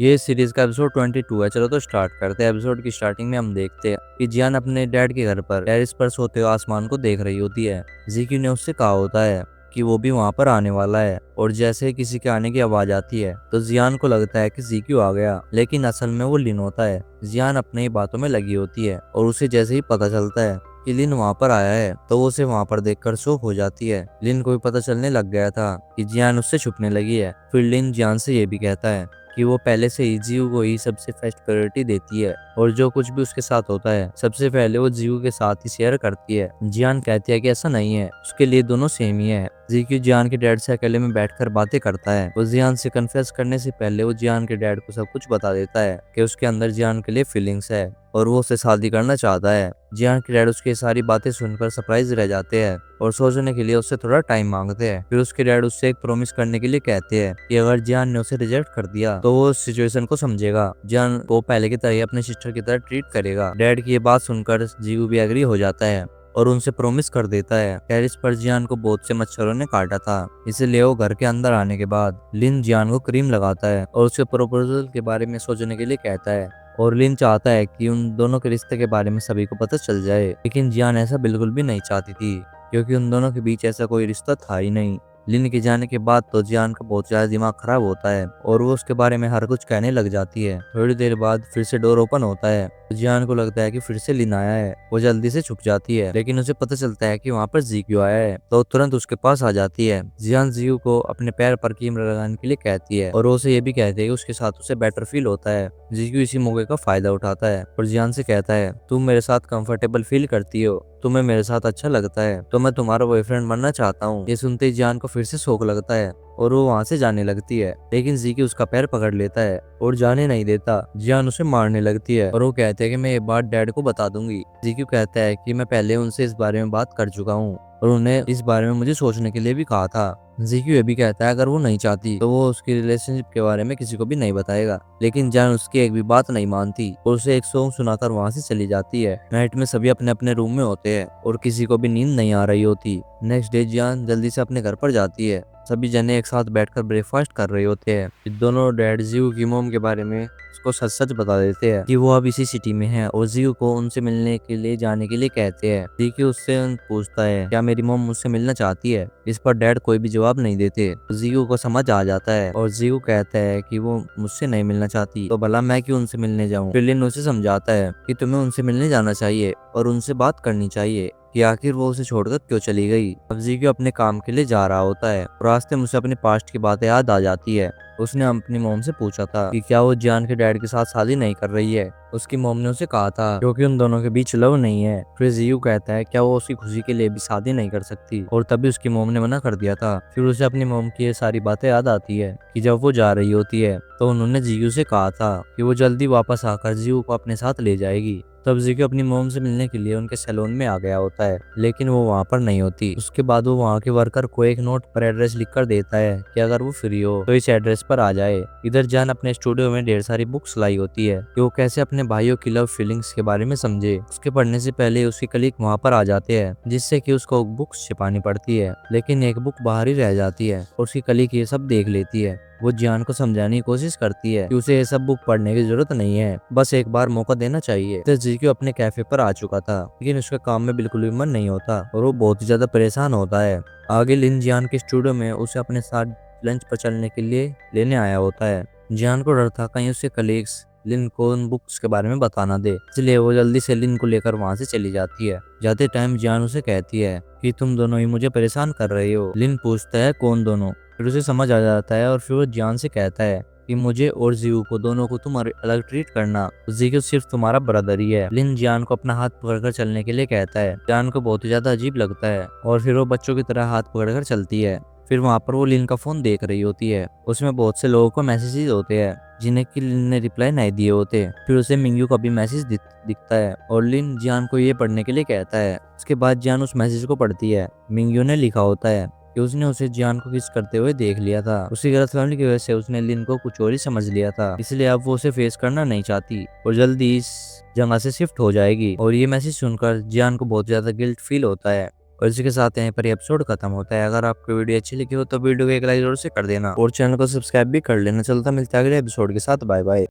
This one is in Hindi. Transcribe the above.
ये सीरीज का एपिसोड 22 है। चलो तो स्टार्ट करते हैं। एपिसोड की स्टार्टिंग में हम देखते हैं कि जियान अपने डैड के घर पर टेरिस पर सोते हुए आसमान को देख रही होती है। जीक्यू ने उससे कहा होता है कि वो भी वहां पर आने वाला है, और जैसे ही किसी के आने की आवाज आती है तो जियान को लगता है कि जीक्यू आ गया, लेकिन असल में वो लिन होता है। जियान अपनी बातों में लगी होती है और उसे जैसे ही पता चलता है कि लिन वहां पर आया है तो वो उसे वहां पर देखकर शॉक हो जाती है। लिन को भी पता चलने लग गया था कि जियान उससे छुपने लगी है। फिर लिन जियान से ये भी कहता है कि वो पहले से ही जीव को ही सबसे फर्स्ट प्रायोरिटी देती है, और जो कुछ भी उसके साथ होता है सबसे पहले वो जीव के साथ ही शेयर करती है। जियान कहती है कि ऐसा नहीं है, उसके लिए दोनों सेम ही है। जीक्यू जियान के डैड से अकेले में बैठकर बातें करता है। वो जियान से कन्फेस करने से पहले वो जियान के डैड को सब कुछ बता देता है कि उसके अंदर जियान के लिए फीलिंग्स है और वो उससे शादी करना चाहता है। जियान के डैड उसकी सारी बातें सुनकर सरप्राइज रह जाते हैं और सोचने के लिए उससे थोड़ा टाइम मांगते हैं। फिर उसके डैड उससे एक प्रॉमिस करने के लिए कहते हैं कि अगर जियान ने उसे रिजेक्ट कर दिया तो वो उस सिचुएशन को समझेगा, जियान को पहले की तरह अपने सिस्टर की तरह ट्रीट करेगा। डैड की ये बात सुनकर जीव भी एग्री हो जाता है और उनसे प्रॉमिस कर देता है। टेरिस पर जियान को बहुत से मच्छरों ने काटा था, इसलिए वो घर के अंदर आने के बाद लिन जियान को क्रीम लगाता है और उसके प्रपोजल के बारे में सोचने के लिए कहता है। और लिन चाहता है कि उन दोनों के रिश्ते के बारे में सभी को पता चल जाए, लेकिन जियान ऐसा बिल्कुल भी नहीं चाहती थी क्योंकि उन दोनों के बीच ऐसा कोई रिश्ता था ही नहीं। लिन के जाने के बाद तो जियान का बहुत ज्यादा दिमाग खराब होता है और वो उसके बारे में हर कुछ कहने लग जाती है। थोड़ी देर बाद फिर से डोर ओपन होता है। जियान को लगता है कि फिर से लिन आया है। वो जल्दी से छुप जाती है, लेकिन उसे पता चलता है कि वहाँ पर जीक्यू आया है तो तुरंत उसके पास आ जाती है। जियान जीक्यू को अपने पैर पर कीम लगाने के लिए कहती है और वो उसे ये भी कहती है कि उसके साथ उसे बेटर फील होता है। जीक्यू इसी मौके का फायदा उठाता है और जियान से कहता है, तुम मेरे साथ कंफर्टेबल फील करती हो, तुम्हें मेरे साथ अच्छा लगता है, तो मैं तुम्हारा बॉयफ्रेंड बनना चाहता हूँ। ये सुनते ही जियान को फिर से शौक लगता है और वो वहाँ से जाने लगती है, लेकिन जीक्यू उसका पैर पकड़ लेता है और जाने नहीं देता। जियान उसे मारने लगती है और वो कहते हैं कि मैं ये बात डैड को बता दूंगी। जीक्यू कहता है कि मैं पहले उनसे इस बारे में बात कर चुका हूँ और उन्हें इस बारे में मुझे सोचने के लिए भी कहा था। जीक्यू ये भी कहता है अगर वो नहीं चाहती तो वो उसकी रिलेशनशिप के बारे में किसी को भी नहीं बताएगा, लेकिन जान उसकी एक भी बात नहीं मानती और उसे एक सॉन्ग सुनाकर वहाँ से चली जाती है। नाइट में सभी अपने अपने रूम में होते हैं और किसी को भी नींद नहीं आ रही होती। नेक्स्ट डे जियान जल्दी से अपने घर पर जाती है। सभी जने एक साथ बैठकर ब्रेकफास्ट कर रहे होते हैं। दोनों डैड जीव की मोम के बारे में उसको सच सच बता देते हैं कि वो अब इसी सिटी में है और जीव को उनसे मिलने के लिए जाने के लिए कहते हैं। जीक्यू उससे पूछता है क्या मेरी मोम मुझसे मिलना चाहती है। इस पर डैड कोई भी जवाब नहीं देते। जीव को समझ आ जाता है और जीव कहता है कि वो मुझसे नहीं मिलना चाहती तो भला मैं क्यों उनसे मिलने जाऊं। फिर लिन उसे समझाता है कि तुम्हें उनसे मिलने जाना चाहिए और उनसे बात करनी चाहिए कि आखिर वो उसे छोड़कर क्यों चली गई। अब जीक्यू अपने काम के लिए जा रहा होता है और रास्ते में उसे अपने पास्ट की बातें याद आ जाती है। उसने अपनी मोम से पूछा था कि क्या वो जियान के डैड के साथ शादी नहीं कर रही है। उसकी मोम ने उसे कहा था क्योंकि उन दोनों के बीच लव नहीं है। फिर जीक्यू कहता है क्या वो उसकी खुशी के लिए भी शादी नहीं कर सकती, और तभी उसकी मोम ने मना कर दिया था। फिर उसे अपनी मोम की ये सारी बातें याद आती है कि जब वो जा रही होती है तो उन्होंने जीक्यू से कहा था कि वो जल्दी वापस आकर जीक्यू को अपने साथ ले जाएगी। तब जीक्यू अपनी मोम से मिलने के लिए उनके सैलून में आ गया होता है, लेकिन वो वहाँ पर नहीं होती। उसके बाद वो वहाँ के वर्कर को एक नोट पर एड्रेस लिखकर देता है कि अगर वो फ्री हो तो इस एड्रेस पर आ जाए। इधर जान अपने स्टूडियो में ढेर सारी बुक्स लाई होती है कि वो कैसे अपने भाइयों की लव फीलिंग्स के बारे में समझे। उसके पढ़ने से पहले उसके कलीग वहाँ पर आ जाते हैं, जिससे कि उसको बुक्स छिपानी पड़ती है, लेकिन एक बुक बाहर ही रह जाती है और उसकी कलीग ये सब देख लेती है। वो जियान को समझाने की कोशिश करती है कि उसे ये सब बुक पढ़ने की जरूरत नहीं है, बस एक बार मौका देना चाहिए। तो जीक्यू अपने कैफे पर आ चुका था, लेकिन उसका काम में बिल्कुल भी मन नहीं होता और वो बहुत ही ज्यादा परेशान होता है। आगे लिन जियान के स्टूडियो में उसे अपने साथ लंच पर चलने के लिए लेने आया होता है। जियान को डर था कहीं उसके कलीग्स लिन को उन बुक्स के बारे में बताना दे, इसलिए वो जल्दी से लिन को लेकर वहां से चली जाती है। जाते टाइम जियान उसे कहती है कि तुम दोनों ही मुझे परेशान कर रहे हो। लिन पूछता है कौन दोनों। फिर उसे समझ आ जाता है और फिर वो जियान से कहता है कि मुझे और जीव को दोनों को तुम अलग ट्रीट करना, जीक्यू सिर्फ तुम्हारा ब्रदर ही है। लिन जियान को अपना हाथ पकड़कर चलने के लिए कहता है। जियान को बहुत ही ज्यादा अजीब लगता है और फिर वो बच्चों की तरह हाथ पकड़कर चलती है। फिर वहाँ पर वो लिन का फोन देख रही होती है। उसमें बहुत से लोगों को मैसेजेस होते हैं जिन्हें कि लिन ने रिप्लाई नहीं दिए होते। फिर उसे मिंग्यू का भी मैसेज दिखता है और लिन जियान को ये पढ़ने के लिए कहता है। उसके बाद जियान उस मैसेज को पढ़ती है। मिंग्यू ने लिखा होता है कि उसने उसे जियान को किस करते हुए देख लिया था। उसी गलतफहमी की वजह से उसने लिन को कुछ और ही समझ लिया था, इसलिए अब वो उसे फेस करना नहीं चाहती और जल्दी इस जगह से शिफ्ट हो जाएगी। और ये मैसेज सुनकर जियान को बहुत ज्यादा गिल्ट फील होता है और इसी के साथ यहीं पर एपिसोड खत्म होता है। अगर आपको वीडियो अच्छी लगी हो तो वीडियो को एक लाइक जरूर से कर देना और चैनल को सब्सक्राइब भी कर लेना। चलता मिलता है अगले एपिसोड के साथ। Bye bye.